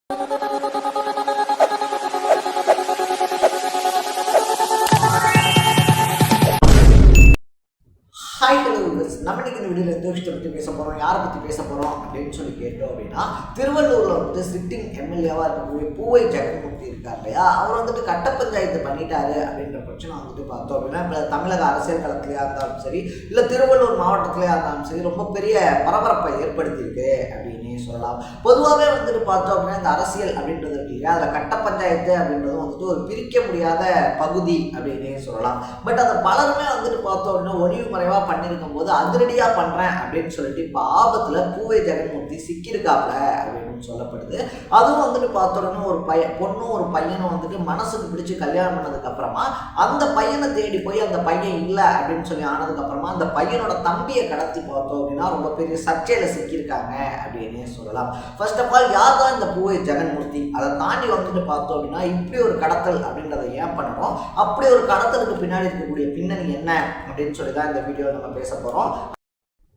Hi hello நம்ம இன்னைக்கு இந்த வீடியோவில் எந்த விஷயத்தை பற்றி பேச போகிறோம், யாரை பற்றி பேச போகிறோம் அப்படின்னு சொல்லி கேட்டோம் அப்படின்னா, திருவள்ளூரில் வந்துட்டு சிட்டிங் எம்எல்ஏவாக இருக்கக்கூடிய பூவை ஜெகன்மூர்த்தி இருக்கார் இல்லையா, அவர் வந்துட்டு கட்ட பஞ்சாயத்து பண்ணிட்டாரு அப்படின்ற பிரச்சனை வந்துட்டு பார்த்தோம் அப்படின்னா, இப்போ தமிழக அரசியல் களத்திலேயா இருந்தாலும் சரி, இல்லை திருவள்ளூர் மாவட்டத்திலேயா இருந்தாலும் சரி, ரொம்ப பெரிய பரபரப்பை ஏற்படுத்தியிருக்கு அப்படின்னு சொல்லலாம். பொதுவாகவே வந்துட்டு பார்த்தோம் அப்படின்னா, இந்த அரசியல் அப்படின்றது இருக்கு இல்லையா, அதில் கட்ட பஞ்சாயத்து அப்படின்றது வந்துட்டு ஒரு பிரிக்க முடியாத பகுதி அப்படின்னே சொல்லலாம். பட் அதை பலருமே வந்துட்டு பார்த்தோம் அப்படின்னா ஒளிவு மறைவாக பண்ணியிருக்கும் போது அதிரடியாக பண்ணுறேன் அப்படின்னு சொல்லிட்டு இப்போ ஆபத்தில் பூவை ஜெகன்மூர்த்தி சிக்கியிருக்காப்ல அப்படின்னு சொல்லப்படுது. அதுவும் வந்துட்டு பார்த்தோன்னா ஒரு பொண்ணும் ஒரு பையனும் வந்துட்டு மனசுக்கு பிடிச்சி கல்யாணம் பண்ணதுக்கு அப்புறமா அந்த பையனை தேடி போய் அந்த பையன் இல்லை அப்படின்னு சொல்லி ஆனதுக்கு அப்புறமா அந்த பையனோட தம்பியை கடத்தி பார்த்தோம் அப்படின்னா ரொம்ப பெரிய சர்ச்சையில சிக்கியிருக்காங்க அப்படின்னு சொல்லலாம். ஃபர்ஸ்ட் ஆஃப் ஆல் யார் தான் இந்த பூவை ஜெகன்மூர்த்தி, அதை தாண்டி வந்துட்டு பார்த்தோம் அப்படின்னா இப்படி ஒரு கடத்தல் அப்படின்றத ஏன் பண்ணணும், அப்படி ஒரு கடத்தலுக்கு பின்னாடி இருக்கக்கூடிய பின்னணி என்ன அப்படின்னு சொல்லி தான் இந்த வீடியோவில் நம்ம பேச போகிறோம்.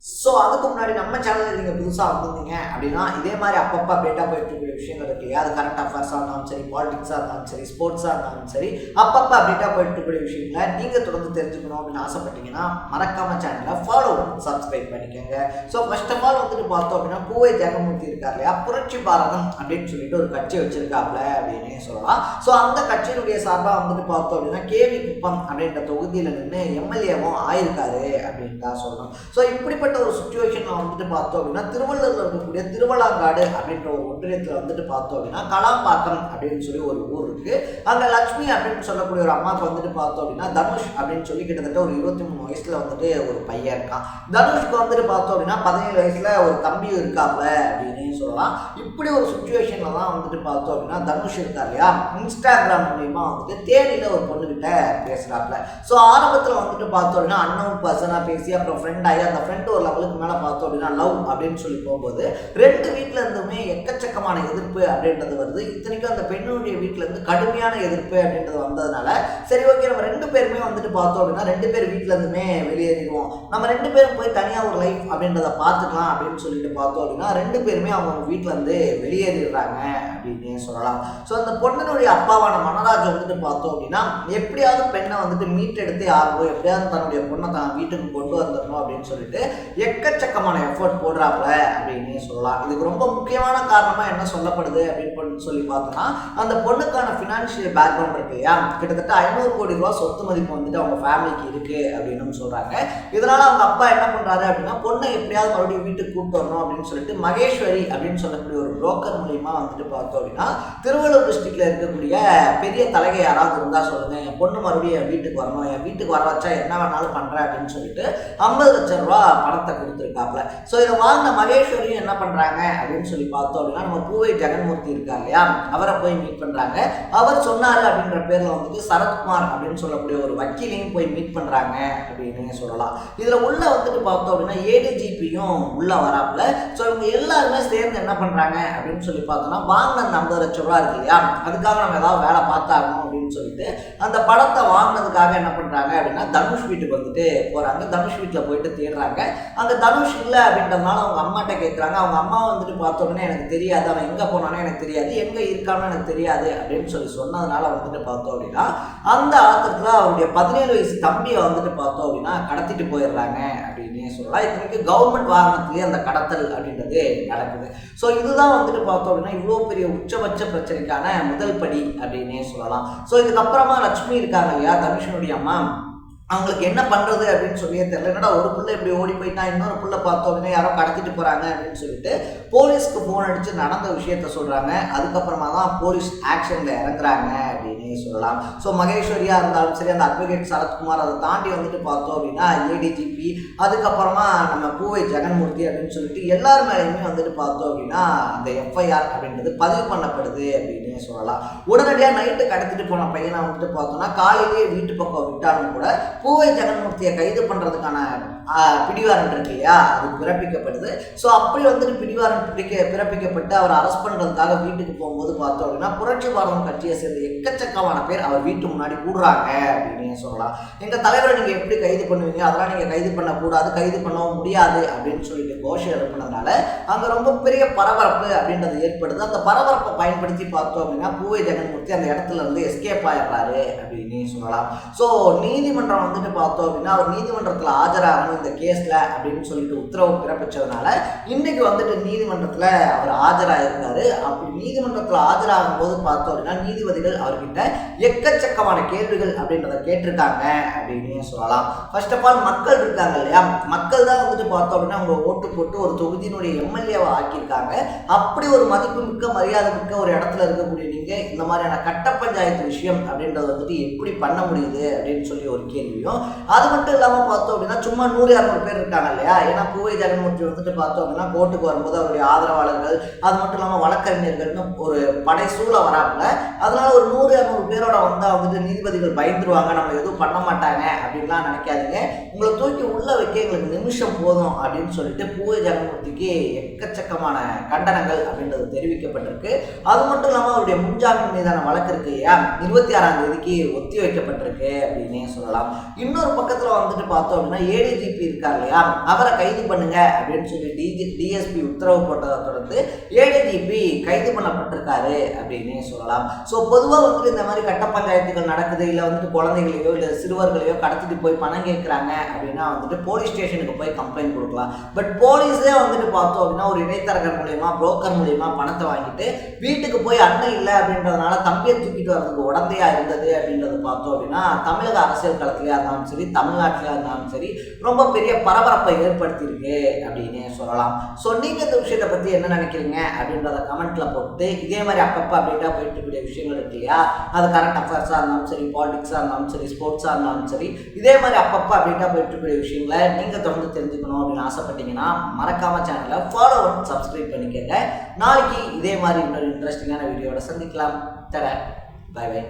ஸோ அதுக்கு முன்னாடி நம்ம சேனலில் நீங்கள் புதுசாக வந்திருந்தீங்க அப்படின்னா இதே மாதிரி அப்பப்போ அப்டேட்டாக போயிட்டு இருக்கக்கூடிய விஷயங்கள் இருக்கு இல்லையா, அது கரண்ட் அஃபேர்ஸாக இருந்தாலும் சரி, பாலிடிக்ஸாக இருந்தாலும் சரி, ஸ்போர்ட்ஸாக இருந்தாலும் சரி, அப்பப்போ அப்டேட்டாக போயிட்டு இருக்கக்கூடிய விஷயங்களை நீங்கள் தொடர்ந்து தெரிஞ்சுக்கணும் அப்படின்னு ஆசைப்பட்டீங்கன்னா மறக்காம சேனலை ஃபாலோ பண்ணி சப்ஸ்கிரைப் பண்ணிக்கோங்க. ஸோ ஃபர்ஸ்ட் ஆஃப் ஆல் வந்துட்டு பார்த்தோம் அப்படின்னா பூவை ஜெகன்மூர்த்தி இருக்கார் இல்லையா, புரட்சி பாரதம் அப்படின்னு சொல்லிட்டு ஒரு கட்சி வச்சிருக்காப்ல அப்படின்னு சொல்லலாம். ஸோ அந்த கட்சியினுடைய சார்பாக வந்துட்டு பார்த்தோம் அப்படின்னா கேவி குப்பம் அப்படின்ற தொகுதியில் நின்று எம்எல்ஏவும் ஆயிருக்காரு அப்படின்னு தான் சொல்லணும். ஸோ இப்படிப்பட்ட ஒரு சுச்சுவேஷன்ல வந்துட்டு பார்த்தோம் அப்படின்னா திருவள்ளூர்ல இருக்கக்கூடிய திருவள்ளாங்காடு அப்படின்ற ஒரு ஒன்றியத்துல வந்துட்டு பார்த்தோம் அப்படின்னா கலாம்பாக்கம் அப்படின்னு சொல்லி ஒரு ஊர் இருக்கு. அங்க லட்சுமி அப்படின்னு சொல்லக்கூடிய ஒரு அம்மாவுக்கு வந்துட்டு பார்த்தோம் அப்படின்னா தனுஷ் அப்படின்னு சொல்லி கிட்டத்தட்ட ஒரு 23 வயசுல வந்துட்டு ஒரு பையன் இருக்கான். தனுஷ்க்கு வந்துட்டு பார்த்தோம் அப்படின்னா 17 வயசுல ஒரு தம்பி இருக்காப்ல அப்படின்னு சொல்லலாம். இப்படி ஒரு சுச்சுவேஷன்ல தான் வந்துட்டு பார்த்தோம் அப்படின்னா தனுஷ் இருக்கா இல்லையா, இன்ஸ்டாகிராம் மூலியமா வந்துட்டு தேனியில ஒரு பொண்ணுகிட்ட பேசுறாப்ல. ஸோ ஆரம்பத்தில் வந்துட்டு பார்த்தோம் அப்படின்னா அன்னோன் பர்சனா பேசி அப்புறம் ஃப்ரெண்ட் ஆகி அந்த ஃப்ரெண்ட் ஒரு லெவலுக்கு மேலே பார்த்தோம் அப்படின்னா லவ் அப்படின்னு சொல்லி போகும்போது ரெண்டு வீட்டில் இருந்துமே எக்கச்சக்கமான எதிர்ப்பு அப்படின்றது வருது. இத்தனைக்கும் அந்த பெண்ணுடைய வீட்டில் இருந்து கடுமையான எதிர்ப்பு அப்படின்றது வந்ததுனால சரி ஓகே நம்ம ரெண்டு பேருமே வந்துட்டு பார்த்தோம் அப்படின்னா ரெண்டு பேர் வீட்டில் இருந்துமே வெளியேறிடுவோம், நம்ம ரெண்டு பேரும் போய் தனியாக ஒரு லைஃப் அப்படின்றத பார்த்துக்கலாம் அப்படின்னு சொல்லிட்டு பார்த்தோம் அப்படின்னா ரெண்டு பேருமே அவங்க வீட்டில் இருந்து வெளியேறிடுறாங்க அப்படின்னு சொல்லலாம். ஸோ அந்த பொண்ணினுடைய அப்பாவான மனராஜ் வந்துட்டு பார்த்தோம் அப்படின்னா எப்படியாவது பெண்ணை வந்துட்டு மீட்டெடுத்து ஆகணும், எப்படியாவது தன்னுடைய பொண்ணை தான் வீட்டுக்கு கொண்டு வந்துடணும் அப்படின்னு சொல்லிட்டு எக்கச்சக்கமான எஃபர்ட் போடுறாப்புல அப்படின்னு சொல்லலாம். இதுக்கு ரொம்ப முக்கியமான காரணமா என்ன சொல்லப்படுது அப்படின்னு சொல்லி பார்த்தோம்னா அந்த பொண்ணுக்கான ஃபினான்ஷியல் பேக்ரவுண்ட் இருக்கு இல்லையா, கிட்டத்தட்ட 500 கோடி ரூபாய் சொத்து மதிப்பு வந்துட்டு அவங்க ஃபேமிலிக்கு இருக்கு அப்படின்னு சொல்றாங்க. இதனால அவங்க அப்பா என்ன பண்றாரு அப்படின்னா பொண்ணை எப்படியாவது மறுபடியும் வீட்டுக்கு கூப்பிட்டு வரணும் அப்படின்னு சொல்லிட்டு மகேஸ்வரி அப்படின்னு சொல்லக்கூடிய ஒரு புரோக்கர் மூலியமா வந்துட்டு பார்த்தோம் அப்படின்னா திருவள்ளூர் டிஸ்ட்ரிக்ட்ல இருக்கக்கூடிய பெரிய தலைகை யாராவது இருந்தா சொல்லுங்க, என் பொண்ணு மறுபடியும் என் வீட்டுக்கு வரணும், என் வீட்டுக்கு வர வச்சா என்ன வேணாலும் பண்றேன் அப்படின்னு சொல்லிட்டு 50 லட்சம் ரூபாய் பணத்தை கொடுத்துருக்காப்ல. ஸோ இதை வாங்கின மகேஸ்வரியும் என்ன பண்றாங்க அப்படின்னு சொல்லி பார்த்தோம் அப்படின்னா நம்ம பூவை ஜெகன்மூர்த்தி இருக்கார் இல்லையா, அவரை போய் மீட் பண்றாங்க. அவர் சொன்னாரு அப்படின்ற பேர்ல வந்துட்டு சரத்குமார் அப்படின்னு சொல்லக்கூடிய ஒரு வக்கீலையும் போய் மீட் பண்றாங்க அப்படின்னு சொல்லலாம். இதுல உள்ள வந்துட்டு பார்த்தோம் அப்படின்னா ஏடிஜிபியும் உள்ள வராப்புல. ஸோ இவங்க எல்லாருமே சேர்ந்து என்ன பண்றாங்க அப்படின்னு சொல்லி பார்த்தோம்னா வாங்கின அந்த 50 லட்சம் ரூபாய் இருக்கு இல்லையா, அதுக்காக நம்ம ஏதாவது வேலை பார்த்தாகணும் அப்படின்னு சொல்லிட்டு அந்த படத்தை வாங்கினதுக்காக என்ன பண்றாங்க அப்படின்னா தனுஷ் வீட்டுக்கு வந்துட்டு போறாங்க. தனுஷ் வீட்டில் போயிட்டு தேடுறாங்க. அங்கே தனுஷ் இல்லை அப்படின்றதுனால அவங்க அம்மாட்ட கேட்குறாங்க. அவங்க அம்மா வந்துட்டு பார்த்தோன்னே எனக்கு தெரியாது, அவன் எங்கே போனானே எனக்கு தெரியாது, எங்கே இருக்கான்னு எனக்கு தெரியாது அப்படின்னு சொல்லி சொன்னதுனால வந்துட்டு பார்த்தோம் அப்படின்னா அந்த ஆத்திரத்தில் அவருடைய 17 வயசு தம்பியை வந்துட்டு பார்த்தோம் அப்படின்னா கடத்திட்டு போயிடுறாங்க அப்படின்னு சொல்லலாம். இத்தனைக்கு கவர்மெண்ட் வாகனத்திலேயே அந்த கடத்தல் அப்படின்றது நடக்குது. ஸோ இதுதான் வந்துட்டு பார்த்தோம் அப்படின்னா இவ்வளோ பெரிய உச்சபட்ச பிரச்சனைக்கான முதல் படி அப்படின்னே சொல்லலாம். ஸோ இதுக்கப்புறமா லட்சுமி இருக்காங்க இல்லையா தனுஷனுடைய அம்மா, அவங்களுக்கு என்ன பண்றது அப்படின்னு சொல்லியே தெரியல. என்னடா ஒரு பிள்ளை இப்படி ஓடி போயிட்டா, இன்னொரு பிள்ளை பார்த்தோம் அப்படின்னா யாரோ கடத்திட்டு போறாங்க அப்படின்னு சொல்லிட்டு போலீஸ்க்கு போன் அடிச்சு நடந்த விஷயத்த சொல்றாங்க. அதுக்கப்புறமா தான் போலீஸ் ஆக்ஷன்ல இறங்குறாங்க அப்படின்னு சொல்லலாம். ஸோ மகேஸ்வரியா இருந்தாலும் சரி, அந்த அட்வொகேட் சரத்குமார், அதை தாண்டி வந்துட்டு பார்த்தோம் அப்படின்னா ஏடிஜிபி, அதுக்கப்புறமா நம்ம பூவை ஜெகன்மூர்த்தி அப்படின்னு சொல்லிட்டு எல்லார் மேலேயுமே வந்துட்டு பார்த்தோம் அப்படின்னா அந்த எஃப்ஐஆர் அப்படின்றது பதிவு பண்ணப்படுது அப்படின்னு சொல்லலாம். உடனடியாக நைட்டு கடத்திட்டு போன பையனை வந்துட்டு பார்த்தோம்னா காலையிலேயே வீட்டு பக்கம் விட்டாலும் கூட பூவை ஜெகன்மூர்த்தியை கைது பண்றதுக்கான பிடிவாரண்ட் இருக்கு இல்லையா, அது பிறப்பிக்கப்படுது. ஸோ அப்படி வந்துட்டு பிடிவாரண்ட் பிறப்பிக்கப்பட்டு அவர் அரெஸ்ட் பண்ணுறதுக்காக வீட்டுக்கு போகும்போது பார்த்தோம் அப்படின்னா புரட்சி பாரதம் கட்சியை சேர்ந்த எக்கச்சக்கமான பேர் அவர் வீட்டு முன்னாடி கூடுறாங்க அப்படின்னு சொல்லலாம். எங்கள் தலைவரை நீங்கள் எப்படி கைது பண்ணுவீங்க, அதெல்லாம் நீங்கள் கைது பண்ணக்கூடாது, கைது பண்ணவும் முடியாது அப்படின்னு சொல்லிட்டு கோஷம் எழுப்பினதுனால அங்கே ரொம்ப பெரிய பரபரப்பு அப்படின்றது ஏற்படுது. அந்த பரபரப்பை பயன்படுத்தி பார்த்தோம் அப்படின்னா பூவை ஜெகன்மூர்த்தி அந்த இடத்துல இருந்து எஸ்கேப் ஆயிடுறாரு அப்படின்னு சொல்லலாம். ஸோ நீதிமன்றம் வந்துட்டு பார்த்தோம் அப்படின்னா அவர் நீதிமன்றத்தில் ஆஜராகணும் இந்த கேஸில் அப்படின்னு சொல்லிட்டு உத்தரவு பிறப்பிச்சதுனால இன்னைக்கு வந்துட்டு நீதிமன்றத்தில் அவர் ஆஜராகிருக்காரு. அப்படி நீதிமன்றத்தில் ஆஜராகும் போது பார்த்தோம் அப்படின்னா நீதிபதிகள் அவர்கிட்ட எக்கச்சக்கமான கேள்விகள் அப்படின்றத கேட்டிருக்காங்க அப்படின்னு சொல்லலாம். ஃபர்ஸ்ட் ஆஃப் ஆல் மக்கள் இருக்காங்க இல்லையா, மக்கள் தான் வந்துட்டு பார்த்தோம் அப்படின்னா அவங்க ஓட்டு போட்டு ஒரு தொகுதியினுடைய எம்எல்ஏவை ஆக்கியிருக்காங்க. அப்படி ஒரு மதிப்பு மிக்க மரியாதை மிக்க ஒரு இடத்துல இருக்கக்கூடிய நீங்கள் இந்த மாதிரியான கட்ட பஞ்சாயத்து விஷயம் அப்படின்றது வந்துட்டு எப்படி பண்ண முடியுது அப்படின்னு சொல்லி ஒரு கேள்வியும், அது மட்டும் இல்லாமல் பார்த்தோம் அப்படின்னா சும்மா 100-200 பேர் இருக்காங்க இல்லையா. ஏன்னா பூவை ஜெகன்மூர்த்தி வந்துட்டு பார்த்தோம் அப்படின்னா கோர்ட்டுக்கு வரும்போது அவருடைய ஆதரவாளர்கள் அது மட்டும் இல்லாமல் வழக்கறிஞர்கள்னு ஒரு படை சூழ வராப்புல, அதனால ஒரு 100-200 பேரோட வந்தால் வந்துட்டு நீதிபதிகள் பயந்துருவாங்க, நம்ம எதுவும் பண்ண மாட்டாங்க அப்படின்லாம் நினைக்காதீங்க. உங்களை தூக்கி உள்ள வைக்க எங்களுக்கு நிமிஷம் போதும் அப்படின்னு சொல்லிட்டு பூவை ஜெகன்மூர்த்திக்கு எக்கச்சக்கமான கண்டனங்கள் அப்படின்றது தெரிவிக்கப்பட்டிருக்கு. அது மட்டும் இல்லாமல் அவருடைய முன்ஜாமீன் மீதான வழக்கு இருக்கு இல்லையா 26ஆம் தேதிக்கு ஒத்தி வைக்கப்பட்டிருக்கு அப்படின்னே சொல்லலாம். இன்னொரு பக்கத்தில் வந்துட்டு பார்த்தோம் அப்படின்னா ஏடிஜிபி இருக்கார் இல்லையா, அவரை கைது பண்ணுங்க அப்படின்னு சொல்லி டிஎஸ்பி உத்தரவு போட்டதை தொடர்ந்து ஏடிஜிபி கைது பண்ணப்பட்டிருக்காரு அப்படின்னே சொல்லலாம். ஸோ பொதுவாக வந்துட்டு இந்த மாதிரி கட்ட பஞ்சாயத்துகள் நடக்குது, இல்லை வந்துட்டு குழந்தைகளையோ இல்லை சிறுவர்களையோ கடத்திட்டு போய் பணம் கேட்குறாங்க அப்படின்னா வந்துட்டு போலீஸ் ஸ்டேஷனுக்கு போய் கம்ப்ளைண்ட் கொடுக்கலாம். பட் போலீஸே வந்துட்டு பார்த்தோம் அப்படின்னா ஒரு இடைத்தரகர் மூலியமா புரோக்கர் மூலியமா பணத்தை வாங்கிட்டு வீட்டுக்கு போய் அண்ணன் இல்லை அப்படின்றதுனால தம்பியை தூக்கிட்டு வர்றதுக்கு உடந்தையா இருந்தது அப்படின்றது பார்த்தோம் அப்படின்னா தமிழக அரசியல் களத்திலேயே இருந்தாலும் சரி தமிழ்நாட்டிலே இருந்தாலும் சரி ரொம்ப பெரிய பரபரப்பை ஏற்படுத்தியிருக்கு அப்படின்னு சொல்லலாம். ஸோ நீங்கள் இந்த விஷயத்தை பற்றி என்ன நினைக்கிறீங்க அப்படின்றத கமெண்ட்ல போட்டு இதே மாதிரி அப்பப்போ அப்டேட்டாக போயிட்டு இருக்கக்கூடிய விஷயங்கள் இருக்கு இல்லையா, அது கரண்ட் அஃபேர்ஸாக இருந்தாலும் சரி பாலிடிக்ஸாக இருந்தாலும் சரி ஸ்போர்ட்ஸாக இருந்தாலும் சரி இதே மாதிரி அப்பப்போ அப்டேட்டாக போயிட்டு இருக்கக்கூடிய விஷயங்களை நீங்கள் தொடர்ந்து தெரிஞ்சுக்கணும் அப்படின்னு ஆசைப்பட்டீங்கன்னா மறக்காம சேனலை ஃபாலோ பண்ணி சப்ஸ்கிரைப் பண்ணிக்கங்க. நாளைக்கு இதே மாதிரி இன்னொரு இன்ட்ரெஸ்டிங்கான வீடியோட சந்திக்கலாம். தர பை பை.